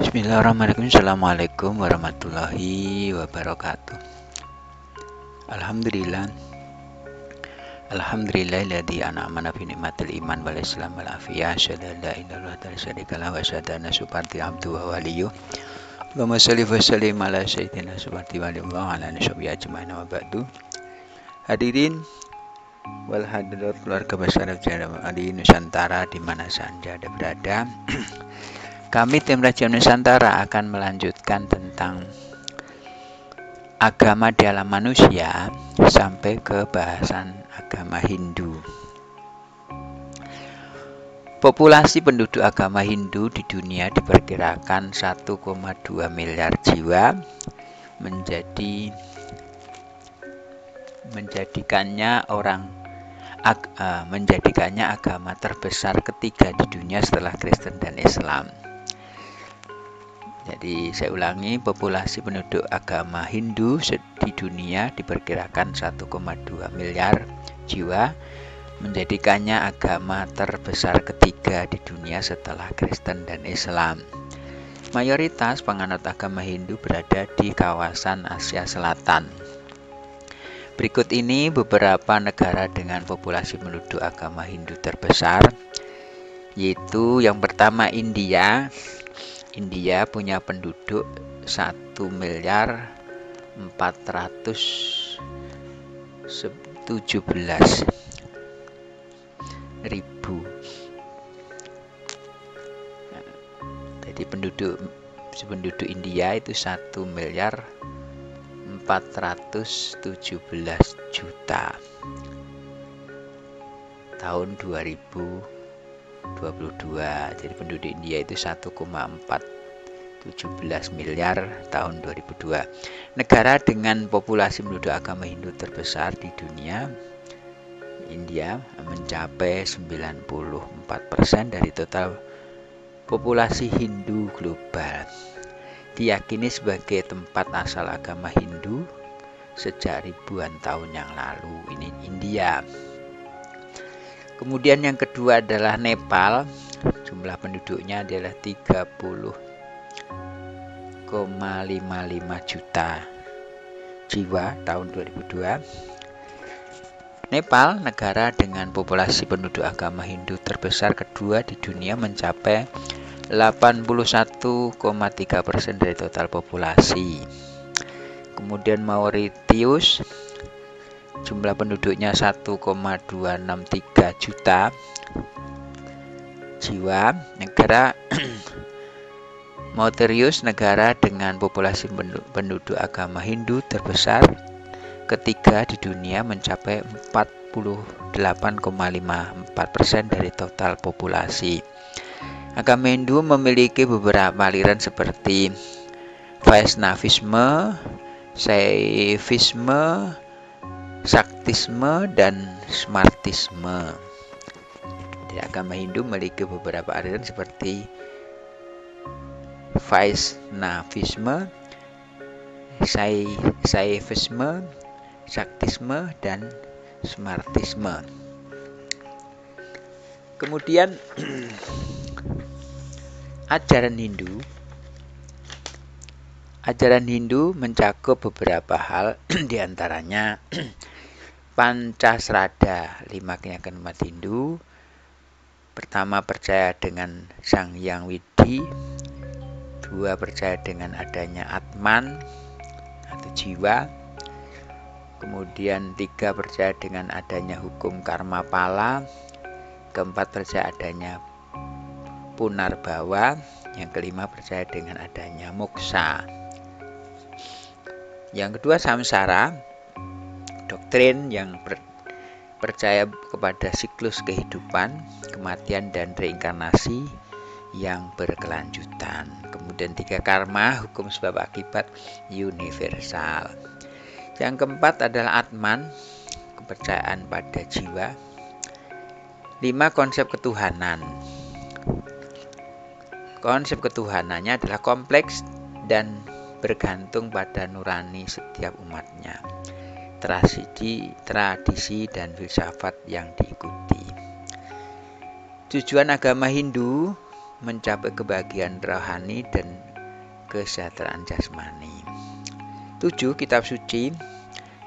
Bismillahirrahmanirrahim. Assalamualaikum warahmatullahi wabarakatuh. Alhamdulillah. Alhamdulillahilladzi an'amana bi ni'matil iman wal islam wal afiyah. Asyhadu an la ilaha illallah wa syarika lahu wa asyhadu anna subhanahu abduhu wa waliyuh. Allahumma shalli wa sallim ala sayyidina subhanahu wa ta'ala ala nashabi ajmain wa ba'du. Hadirin wal hadirat keluarga besar di Nusantara di mana saja Anda berada. Kami tim Radio Nusantara akan melanjutkan tentang agama di alam manusia sampai ke bahasan agama Hindu. Populasi penduduk agama Hindu di dunia diperkirakan 1,2 miliar jiwa, menjadikannya agama terbesar ketiga di dunia setelah Kristen dan Islam. Jadi saya ulangi, populasi penduduk agama Hindu di dunia diperkirakan 1,2 miliar jiwa, menjadikannya agama terbesar ketiga di dunia setelah Kristen dan Islam. Mayoritas penganut agama Hindu berada di kawasan Asia Selatan. Berikut ini beberapa negara dengan populasi penduduk agama Hindu terbesar, yaitu yang pertama India. India punya penduduk 1.417.000. Jadi penduduk India itu 1.417.000.000 tahun 2022. Jadi penduduk India itu 1,417 miliar tahun 2002. Negara dengan populasi penduduk agama Hindu terbesar di dunia, India, mencapai 94% dari total populasi Hindu global. Diyakini sebagai tempat asal agama Hindu sejak ribuan tahun yang lalu. Ini India. Kemudian yang kedua adalah Nepal. Jumlah penduduknya adalah 30,55 juta jiwa tahun 2002. Nepal, negara dengan populasi penduduk agama Hindu terbesar kedua di dunia, mencapai 81,3% dari total populasi. Kemudian Mauritius, jumlah penduduknya 1,263 juta jiwa. Mauritius, negara dengan populasi penduduk agama Hindu terbesar ketiga di dunia, mencapai 48,54% dari total populasi. Agama Hindu memiliki beberapa aliran seperti Vaishnavisme, Saivisme, Saktisme, dan Smartisme. Jadi, agama Hindu memiliki beberapa aliran seperti Vaishnavisme, Saivisme, Saktisme, dan Smartisme. Kemudian ajaran Hindu mencakup beberapa hal, diantaranya Pancasrada, 5 keyakinan umat Hindu. Pertama, percaya dengan Sang Hyang Widi. 2, percaya dengan adanya Atman atau jiwa. Kemudian 3, percaya dengan adanya hukum karma pala. Keempat, percaya adanya Punarbawa. Yang kelima, percaya dengan adanya moksa. Yang kedua, samsara, doktrin yang percaya kepada siklus kehidupan, kematian, dan reinkarnasi yang berkelanjutan. Kemudian 3, karma, hukum sebab akibat universal. Yang keempat adalah Atman, kepercayaan pada jiwa. 5, konsep ketuhanan. Konsep ketuhanannya adalah kompleks dan bergantung pada nurani setiap umatnya, tradisi dan filsafat yang diikuti. Tujuan agama Hindu mencapai kebahagiaan rohani dan kesejahteraan jasmani. 7. Kitab suci.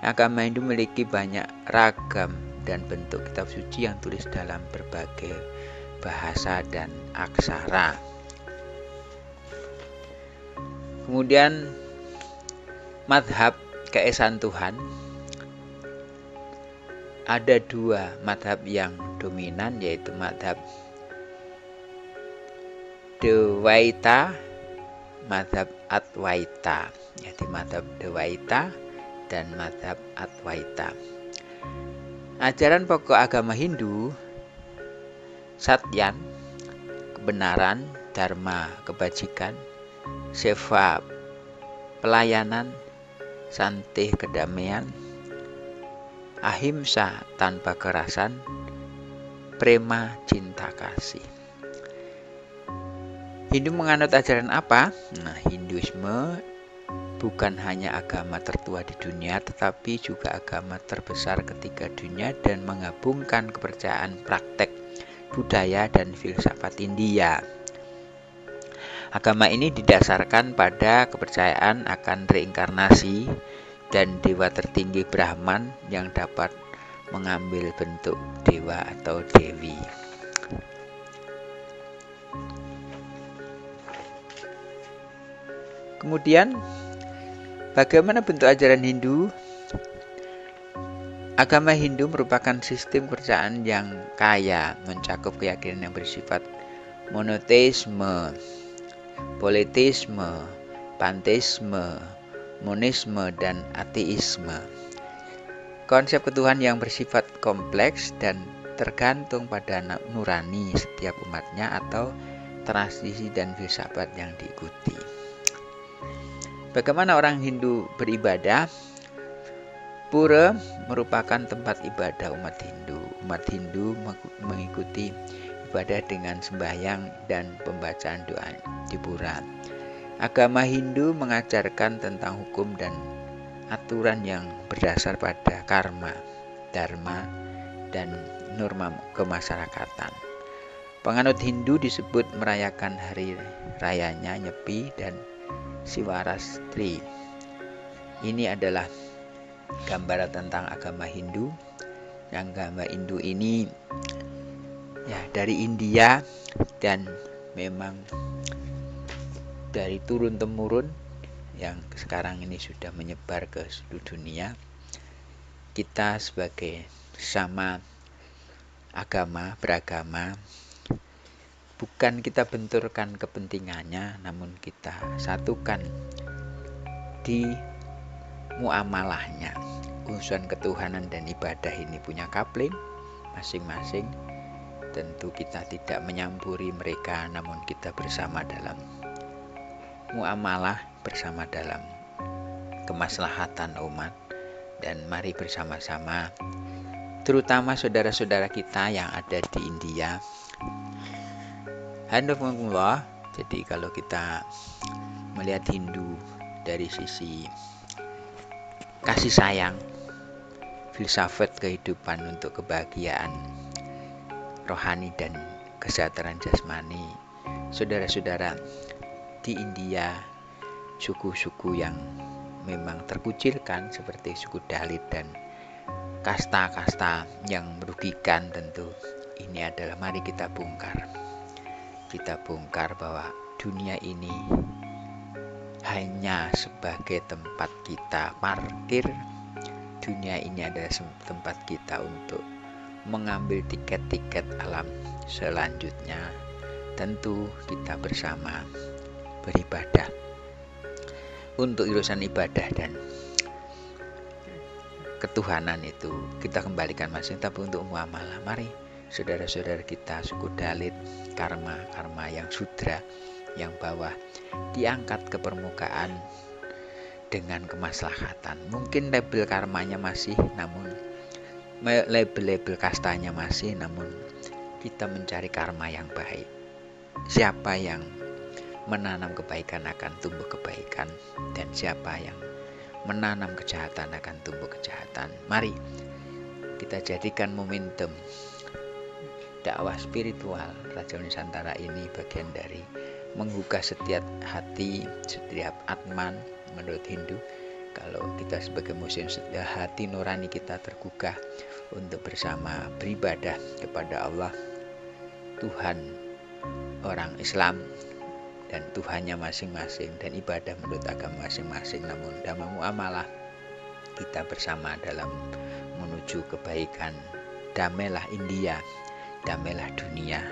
Agama Hindu memiliki banyak ragam dan bentuk kitab suci yang tulis dalam berbagai bahasa dan aksara. Kemudian madhab keesaan Tuhan. Ada 2 madhab yang dominan, yaitu madhab Dwaita, madhab Adwaita. Jadi madhab Dwaita dan madhab Adwaita. Ajaran pokok agama Hindu: Satyan, kebenaran; Dharma, kebajikan; Seva, pelayanan; Santih, kedamaian; Ahimsa, tanpa kekerasan; Prema, cinta kasih. Hindu menganut ajaran apa? Hinduisme bukan hanya agama tertua di dunia, tetapi juga agama terbesar ketiga dunia dan menggabungkan kepercayaan, praktek, budaya, dan filsafat India. Agama ini didasarkan pada kepercayaan akan reinkarnasi dan dewa tertinggi Brahman yang dapat mengambil bentuk dewa atau dewi. Kemudian, bagaimana bentuk ajaran Hindu? Agama Hindu merupakan sistem kepercayaan yang kaya, mencakup keyakinan yang bersifat monoteisme, politeisme, panteisme, monisme, dan ateisme. Konsep ketuhanan yang bersifat kompleks dan tergantung pada nurani setiap umatnya atau tradisi dan filsafat yang diikuti. Bagaimana orang Hindu beribadah? Pura merupakan tempat ibadah umat Hindu. Umat Hindu mengikuti ibadah dengan sembahyang dan pembacaan doa di pura. Agama Hindu mengajarkan tentang hukum dan aturan yang berdasar pada karma, dharma, dan norma kemasyarakatan. Penganut Hindu disebut merayakan hari rayanya Nyepi dan Siwarastri. Ini adalah gambaran tentang agama Hindu. Agama Hindu ini dari India dan memang dari turun-temurun yang sekarang ini sudah menyebar ke seluruh dunia. Kita sebagai sesama agama, beragama, bukan kita benturkan kepentingannya, namun kita satukan di muamalahnya. Urusan ketuhanan dan ibadah ini punya coupling masing-masing. Tentu kita tidak menyampuri mereka, namun kita bersama dalam muamalah, bersama dalam kemaslahatan umat. Dan mari bersama-sama, terutama saudara-saudara kita yang ada di India. Alhamdulillah. Jadi kalau kita melihat Hindu dari sisi kasih sayang, filsafat kehidupan untuk kebahagiaan rohani dan kesejahteraan jasmani, saudara-saudara di India, suku-suku yang memang terkucilkan seperti suku Dalit dan kasta-kasta yang merugikan, tentu ini adalah mari kita bongkar. Kita bongkar bahwa dunia ini hanya sebagai tempat kita parkir. Dunia ini adalah tempat kita untuk mengambil tiket-tiket alam selanjutnya. Tentu kita bersama beribadah untuk urusan ibadah dan ketuhanan itu kita kembalikan masing, tapi untuk muamalah, mari saudara-saudara kita suku Dalit, karma yang sudra, yang bawah, diangkat ke permukaan dengan kemaslahatan. Mungkin label karmanya masih, namun label kastanya masih, namun kita mencari karma yang baik. Siapa yang menanam kebaikan akan tumbuh kebaikan, dan siapa yang menanam kejahatan akan tumbuh kejahatan. Mari kita jadikan momentum dakwah spiritual Raja Nusantara ini bagian dari menggugah setiap hati, setiap atman menurut Hindu. Kalau kita sebagai muslim, setiap hati nurani kita tergugah untuk bersama beribadah kepada Allah, Tuhan orang Islam dan Tuhannya masing-masing, dan ibadah menurut agama masing-masing. Namun dalam muamalah kita bersama dalam menuju kebaikan. Damailah India, damailah dunia,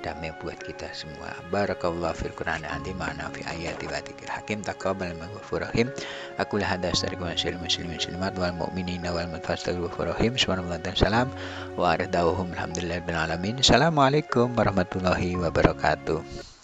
damai buat kita semua. Barakallahu fil Qur'an azim wa nafi ayati wa dzikril hakim taqabbal maghfur rahim. Aku la hada astagfiru muslimin muslimat wal mu'minina wal mufastaghfir rahim. Subhanallah dan salam wa ardahum alhamdulillahil alamin. Assalamualaikum warahmatullahi wabarakatuh.